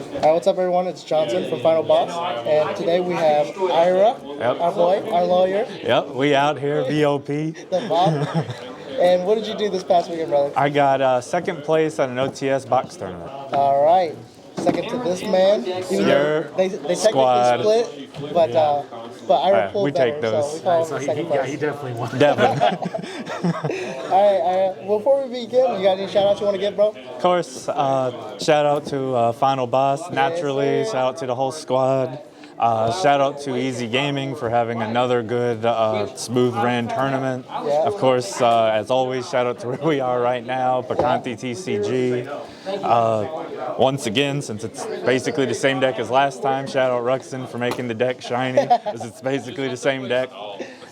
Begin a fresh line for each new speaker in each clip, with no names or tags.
Hi, what's up, everyone? It's Johnson from Final Boss, and today we have Ira, our boy, our lawyer.
Yep, we out here, VOP.
The Bob. And what did you do this past weekend, brother?
I got second place at an OTS box tournament.
All right. Second to this man. Even though they technically split, but Ira pulled
we
better,
take those.
so we call him second place.
Yeah, he definitely won.
Definitely.
All right. Before we begin, you got any shout-outs you want to give, bro?
Of course, shout out to Final Boss, naturally. Shout out to the whole squad. Shout out to Easy Gaming for having another good, smooth ran tournament.
Yeah.
Of course, as always, shout out to where we are right now, Bacanti TCG. Once again, since it's basically the same deck as last time, shout out Ruxin for making the deck shiny, because it's basically the same deck.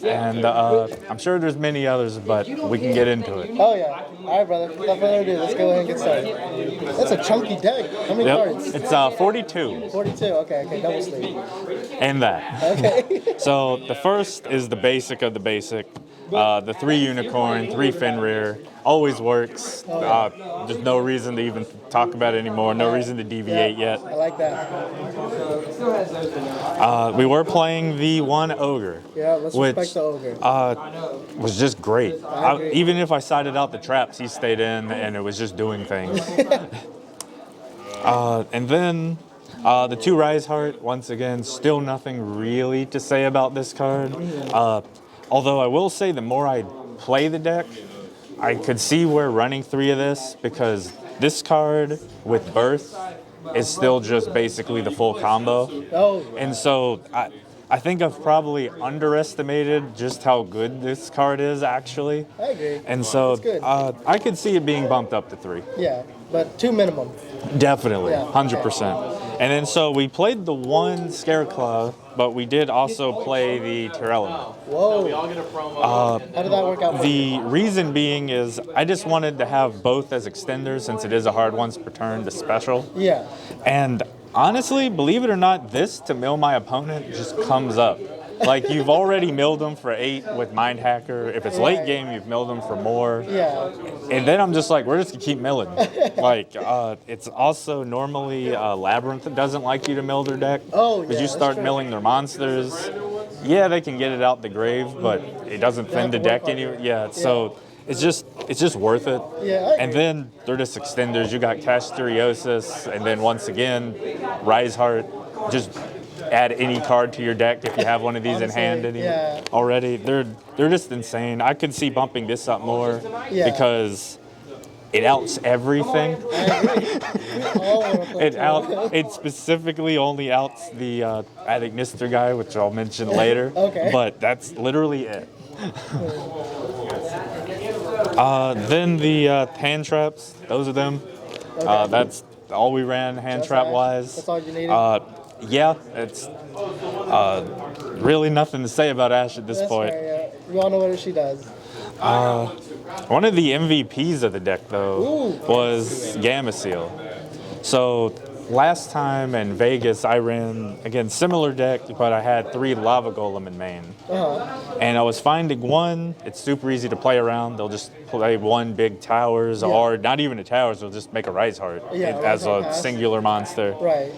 And I'm sure there's many others, but we can get into it.
Oh, yeah. All right, brother. Without further ado, let's go ahead and get started. That's a chunky deck. How many cards?
It's 42.
42. Okay, double sleeve.
And that.
Okay.
So the first is the basic of the basic. The 3 unicorn, 3 fin rear, always works. There's no reason to even talk about it anymore. No reason to deviate yet.
I like that.
We were playing the 1 ogre.
Yeah, let's respect the ogre.
Was just great.
I agree.
Even if I sided out the traps, he stayed in, and it was just doing things. And then the 2 Rise Heart, once again, still nothing really to say about this card. Although I will say the more I play the deck, I could see where running 3 of this, because this card with Birth is still just basically the full combo.
Oh.
And so I think I've probably underestimated just how good this card is, actually.
I agree.
And so
It's good.
I could see it being bumped up to 3.
Yeah, but 2 minimum.
Definitely,
Yeah.
100%. And then so we played the 1 Scareclaw, but we did also play the Tearlament.
Whoa. How did that work out for you?
The reason being is I just wanted to have both as extenders, since it is a hard once per turn to special.
Yeah.
And honestly, believe it or not, this to mill my opponent just comes up. Like, you've already milled them for 8 with Mind Hacker. If it's late game, you've milled them for more.
Yeah.
And then I'm just like, we're just gonna keep milling. Like, it's also normally Labyrinth that doesn't like you to mill their deck.
Oh,
because
yeah,
you
that's
start
true.
milling their monsters. Yeah, they can get it out the grave, but it doesn't thin the deck any. Yeah, so it's just worth it.
Yeah, I agree.
And then they're just extenders. You got Kashtira, and then once again, Rise Heart. Just add any card to your deck if you have one of these in hand already. They're just insane. I could see bumping this up more because it outs everything.
I agree. We all want to play
It specifically only outs the Ad Ignister guy, which I'll mention later.
Okay.
But that's literally it. Then the hand traps, those are them.
Okay.
That's all we ran hand trap wise.
That's all you needed?
Yeah, it's really nothing to say about Ash at this point.
Fair, yeah. We all know what she does.
One of the MVPs of the deck, though, was Gamma Seal. So last time in Vegas, I ran, again, similar deck, but I had 3 Lava Golem in main. And I was finding 1, it's super easy to play around. They'll just play 1 big towers, or not even a towers, they'll just make a Rise Heart as a singular monster.
Right.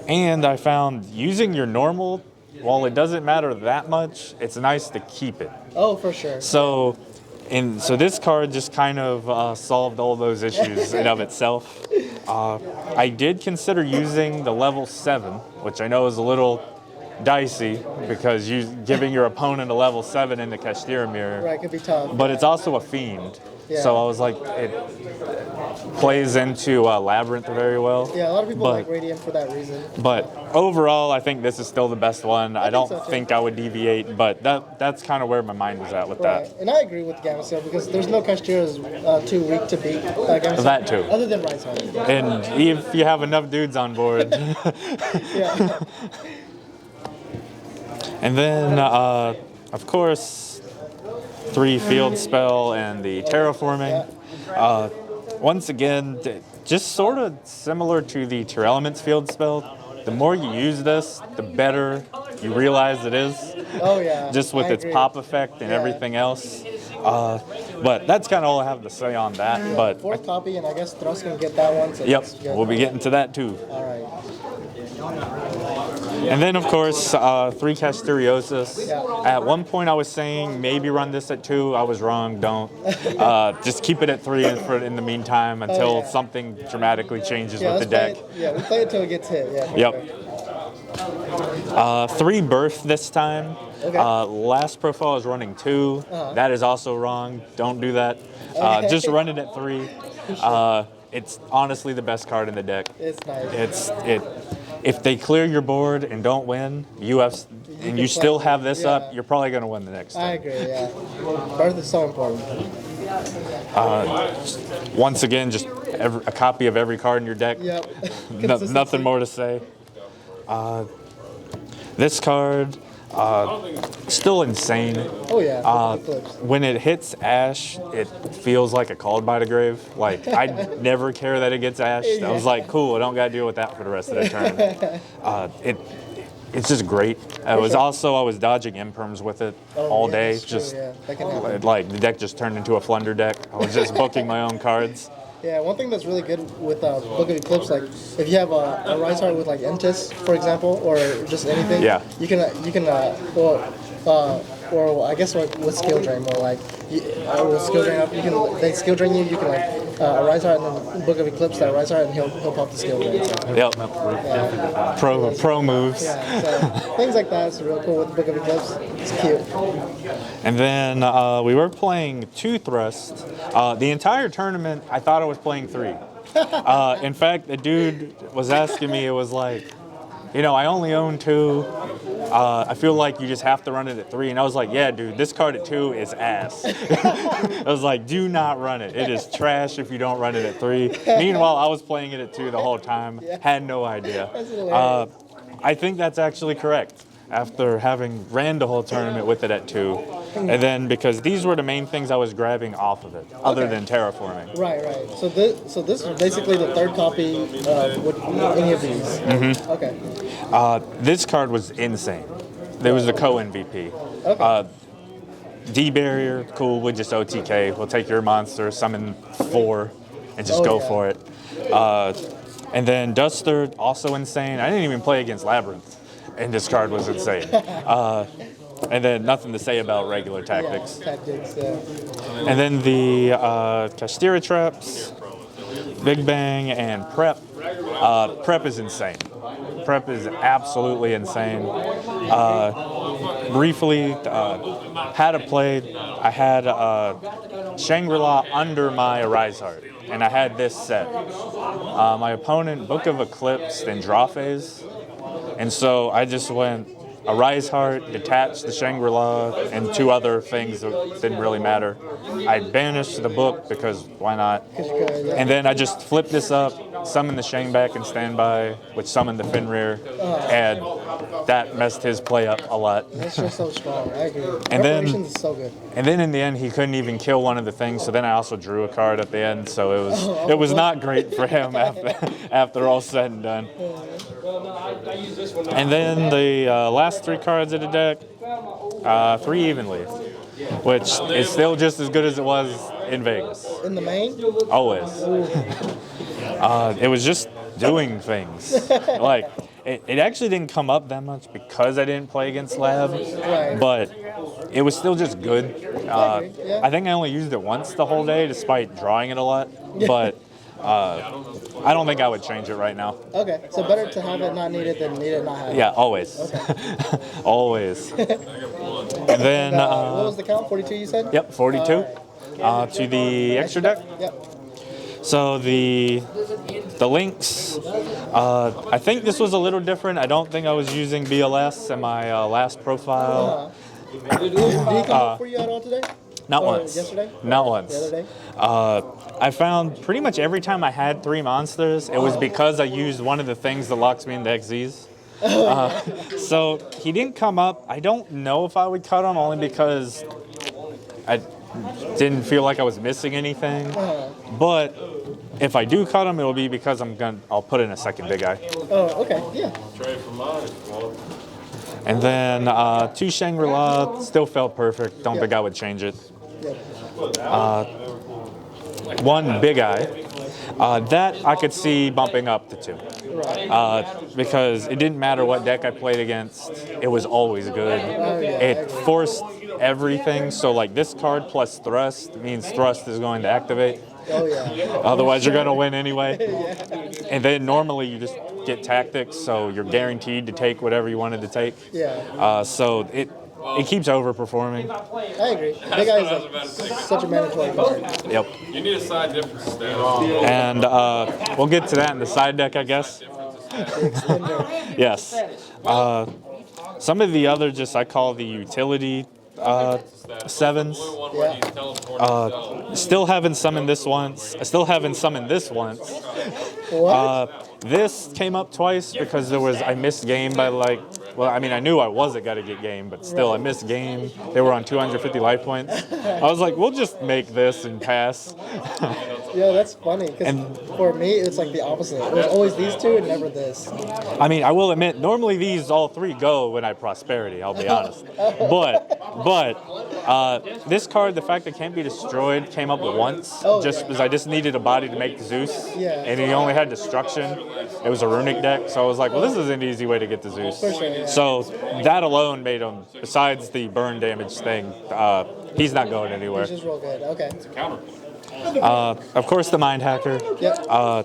And I found using your normal, while it doesn't matter that much, it's nice to keep it.
Oh, for sure.
So this card just kind of solved all those issues in of itself. I did consider using the level 7, which I know is a little dicey because giving your opponent a level 7 in the Kashtira mirror.
Right, could be tough.
But it's also a fiend.
Yeah.
So I was like, it plays into Labyrinth very well.
Yeah, a lot of people like Radiant for that reason.
But overall, I think this is still the best one. I don't
so, too.
think I would deviate, but that's kind of where my mind was at with that.
And I agree with Gamma Seal because there's no Kashtira's too weak to beat Gamma Seal.
That too.
Other than Rise Heart.
And if you have enough dudes on board.
Yeah.
And then, of course, 3 Field Spell and the Terraforming. Once again, just sort of similar to the Tearlament's Field Spell. The more you use this, the better you realize it is.
Oh, yeah.
Just with its pop effect and everything else. But that's kind of all I have to say on that. But
4th copy, and I guess Thrust can get that one. So
yep,
that's good.
we'll be getting to that too.
All right.
And then, of course, 3 Kashtiriosas. At one point, I was saying maybe run this at 2. I was wrong. Don't. Just keep it at 3 in the meantime until something dramatically changes with the deck.
We play it till it gets hit. Yeah.
Yep. 3 Birth this time.
Okay.
Last profile I was running 2. That is also wrong. Don't do that. Just run it at 3. It's honestly the best card in the deck.
It's nice.
If they clear your board and don't win, you still have this up, you're probably going to win the next time.
I agree, yeah. Birth is so important.
Once again, just a copy of every card in your deck.
Yep.
Nothing more to say. This card, still insane.
Oh yeah.
When it hits Ash, it feels like a Called by the Grave. Like, I never care that it gets Ashed. I was like, cool, I don't got to deal with that for the rest of the turn. It's just great. I was dodging imperms with it all day. Like the deck just turned into a Flunder deck. I was just booking my own cards.
Yeah, one thing that's really good with Book of Eclipse, like if you have a Rise Heart with like Entis, for example, or just anything, you can or I guess like with skill drain, more like with skill drain, they skill drain you. You can like Rise Heart and then Book of Eclipse that Rise Heart, and he'll pop the skill drain. So.
Yep. Pro moves.
Yeah, so things like that is real cool with Book of Eclipse. It's cute.
And then we were playing 2 Thrust. The entire tournament, I thought I was playing 3. In fact, the dude was asking me, it was like, I only own 2. I feel like you just have to run it at 3. And I was like, yeah, dude, this card at 2 is ass. I was like, do not run it. It is trash if you don't run it at 3. Meanwhile, I was playing it at 2 the whole time. Had no idea. I think that's actually correct after having ran the whole tournament with it at 2. And then because these were the main things I was grabbing off of it, other than terraforming.
Right. So this is basically the 3rd copy with any of these.
Mm-hmm.
Okay.
This card was insane. There was a co-MVP.
Okay.
D-Barrier, cool, with just OTK. We'll take your monster, summon 4, and just go for it. And then Duster, also insane. I didn't even play against Labyrinth, and this card was insane. And then nothing to say about regular tactics. And then the Kashtira traps, Big Bang, and Prep. Prep is insane. Prep is absolutely insane. Briefly, had a play. I had Shangri-La under my Rise Heart, and I had this set. My opponent, Book of Eclipse, then Draw Phase. And so I just went a Rise Heart, detached the Shangri-La, and 2 other things that didn't really matter. I banished the book because why not? And then I just flipped this up, summoned the Shang back in standby, which summoned the Fenrir, and that messed his play up a lot.
That's just so strong. I agree.
And
Reparations is so good.
And then in the end, he couldn't even kill one of the things. So then I also drew a card at the end. So it was not great for him after all said and done. And then the last 3 cards of the deck, 3 evenly, which is still just as good as it was in Vegas.
In the main?
Always. It was just doing things. Like, it actually didn't come up that much because I didn't play against Lab, but it was still just good. I think I only used it once the whole day, despite drawing it a lot, but I don't think I would change it right now.
Okay, so better to have it not needed than need it not have it.
Yeah, always.
Okay.
Always. And then...
what was the count? 42 you said?
Yep, 42. To the extra deck?
Yep.
So the links, I think this was a little different. I don't think I was using BLS in my last profile.
Did he come up for you at all today?
Not once.
Yesterday?
Not once.
The other day?
I found pretty much every time I had 3 monsters, it was because I used one of the things that locks me into XZs. So he didn't come up. I don't know if I would cut him, only because I didn't feel like I was missing anything. But if I do cut him, it'll be because I'll put in a second big eye.
Oh, okay, yeah.
And then 2 Shangri-La still felt perfect. Don't think I would change it. 1 big eye. That I could see bumping up to 2. because it didn't matter what deck I played against, it was always good. It forced everything, so like this card plus thrust means thrust is going to activate.
Oh yeah.
Otherwise, you're going to win anyway. And then normally you just get tactics, so you're guaranteed to take whatever you wanted to take.
Yeah.
So it keeps overperforming.
I agree. Big Eye is like such a mandatory card.
Yep.
You need a side difference.
And we'll get to that in the side deck, I guess. Yes. Some of the other I call the utility sevens. Still haven't summoned this once. I still haven't summoned this once.
What?
This came up twice because I missed game by I mean, I knew I wasn't going to get game, but still, I missed game. They were on 250 life points. I was like, we'll just make this and pass.
Yeah, that's funny. Because for me, it's like the opposite. It was always these two and never this.
I mean, I will admit, normally these all three go when I prosperity, I'll be honest. But this card, the fact that it can't be destroyed, came up once. Because I just needed a body to make Zeus.
Yeah.
And he only had destruction. It was a runic deck, so I was like, well, this is an easy way to get the Zeus.
For sure, yeah.
So that alone made him, besides the burn damage thing, he's not going anywhere.
He's just real good. Okay.
Of course, the Mind Hacker.
Yep.
I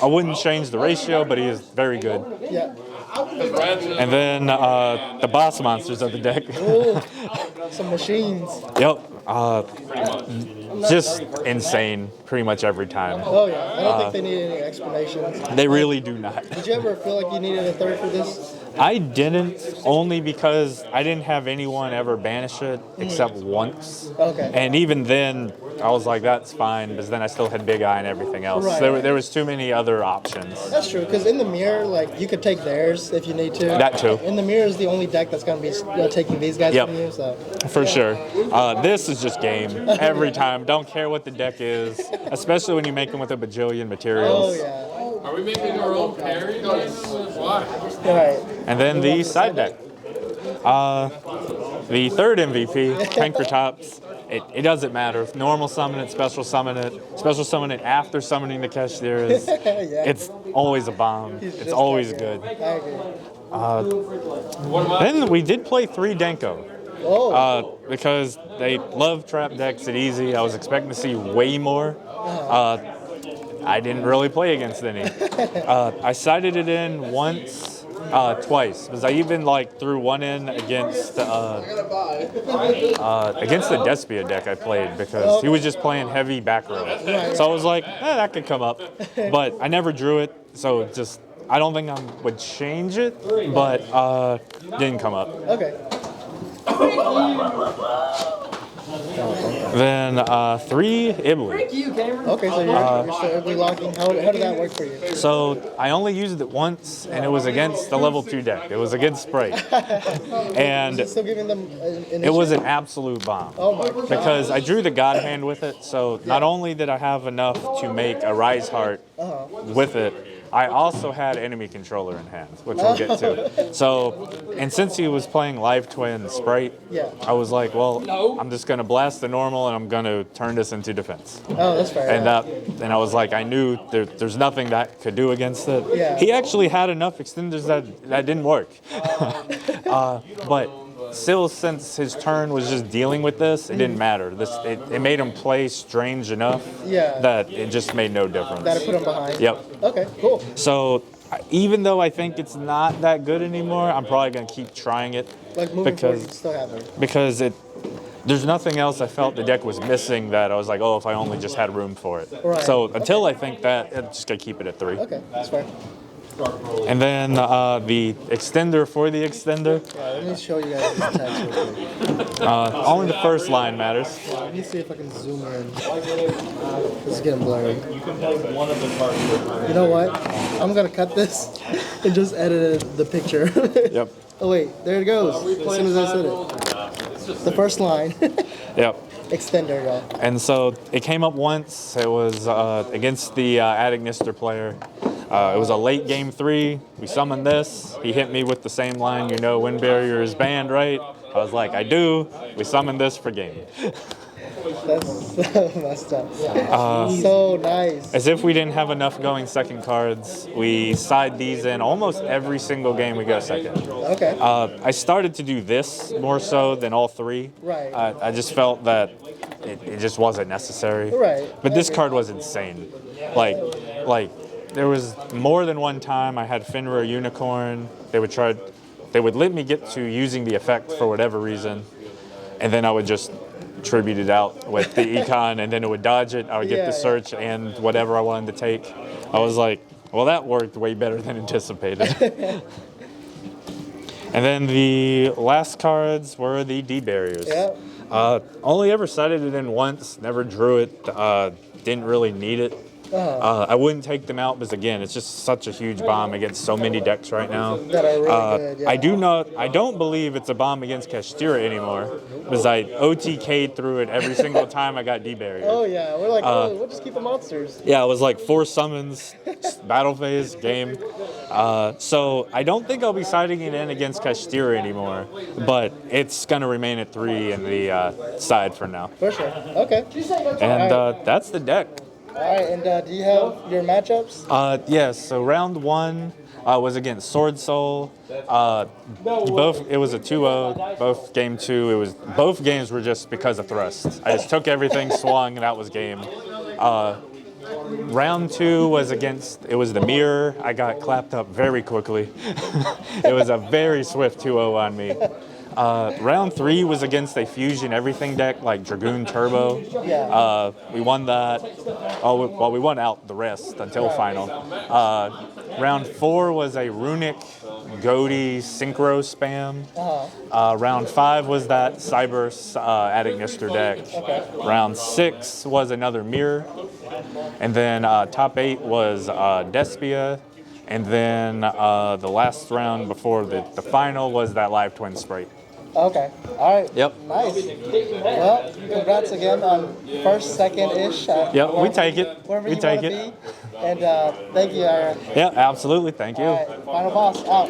wouldn't change the ratio, but he is very good.
Yeah.
And then the boss monsters of the deck.
Ooh, some machines.
Yep. Just insane pretty much every time.
Oh yeah. I don't think they need any explanations.
They really do not.
Did you ever feel like you needed a third for this?
I didn't, only because I didn't have anyone ever banish it except once.
Okay.
And even then, I was like, that's fine, because then I still had Big Eye and everything else.
Right.
There was too many other options.
That's true, because in the mirror, like, you could take theirs if you need to.
That too.
In the mirror is the only deck that's going to be taking these guys from you, so.
For sure. This is just game every time. Don't care what the deck is, especially when you make them with a bajillion materials.
Oh, yeah.
Are we making our own parry? Why?
Right.
And then the side deck. The third MVP, Pankratops. It doesn't matter. Normal summon it, special summon it after summoning the Kashtiras.
Yeah.
It's always a bomb. It's always good.
I agree.
Then we did play 3 Denko.
Oh.
Because they love trap decks at easy. I was expecting to see way more. I didn't really play against any. I sided it in once, twice, because I even threw one in against the Despia deck I played, because he was just playing heavy back row. So I was like, that could come up, but I never drew it, so just I don't think I would change it, but didn't come up.
Okay.
Then 3 Ibli.
Okay, so you're still Ibli locking. How did that work for you?
So I only used it once, and it was against the level 2 deck. It was against Sprite. And
Is it still giving them an
it was
issue?
an absolute bomb.
Oh my God.
Because I drew the God Hand with it, so not only did I have enough to make a Rise Heart with it, I also had enemy controller in hand, which we'll get to. So, and since he was playing Live Twin Sprite,
Yeah.
I was like, well, I'm just going to blast the normal and I'm going to turn this into defense.
Oh, that's fair.
And I was like, I knew there's nothing that could do against it.
Yeah.
He actually had enough extenders that didn't work. But still, since his turn was just dealing with this, it didn't matter. It made him play strange enough that it just made no difference.
That'll put him behind.
Yep.
Okay, cool.
So even though I think it's not that good anymore, I'm probably going to keep trying it.
Like moving forward, you still have it.
Because there's nothing else I felt the deck was missing that I was like, oh, if I only just had room for it.
Right.
So until I think that, I'm just going to keep it at 3.
Okay, that's fair.
And then the extender for the extender.
Yeah, let me show you guys this text real quick.
Only the first line matters.
Let me see if I can zoom in. This is getting blurry. You know what? I'm gonna cut this and just edit the picture.
Yep.
Oh wait, there it goes. As soon as I said it. The first line.
Yep.
Extender, y'all.
And so it came up once. It was against the Adagnister player. It was a late game 3. We summoned this. He hit me with the same line, wind barrier is banned, right? I was like, I do. We summoned this for game.
That's messed up. So nice.
As if we didn't have enough going second cards, we side these in almost every single game we go second.
Okay.
I started to do this more so than all three.
Right.
I just felt that it just wasn't necessary.
Right.
But this card was insane. Like there was more than one time I had Finra Unicorn. They would let me get to using the effect for whatever reason, and then I would just tribute it out with the econ, and then it would dodge it. I would get the search and whatever I wanted to take. I was like, well, that worked way better than anticipated. And then the last cards were the D barriers.
Yeah.
Only ever sided it in once, never drew it, didn't really need it. I wouldn't take them out because, again, it's just such a huge bomb against so many decks right now.
That are really good, yeah.
I don't believe it's a bomb against Kashtira anymore because I OTK'd through it every single time I got D-barrier.
Oh, yeah. We're like, we'll just keep the monsters.
Yeah, it was like 4 summons, battle phase, game. So I don't think I'll be siding it in against Kashtira anymore, but it's going to remain at 3 in the side for now.
For sure. Okay.
And that's the deck.
All right, and do you have your matchups?
Yes, so round 1 was against Sword Soul. It was a 2-0. Both games were just because of thrust. I just took everything, swung, and that was game. Round 2 was it was the mirror. I got clapped up very quickly. It was a very swift 2-0 on me. Round 3 was against a fusion everything deck like Dragoon Turbo.
Yeah.
We won that. We won out the rest until final. Round 4 was a Runic Goaty Synchro spam. Round 5 was that Cybers Adagnister deck.
Okay.
Round 6 was another mirror. And then top 8 was Despia. And then the last round before the final was that Live Twin Sprite.
Okay. All right.
Yep.
Nice. Well, congrats again on first, second-ish.
Yep, we take it.
Wherever
We
you
take
want
it.
to be. And thank you, Ira.
Yeah, absolutely. Thank you.
All right. Final boss out.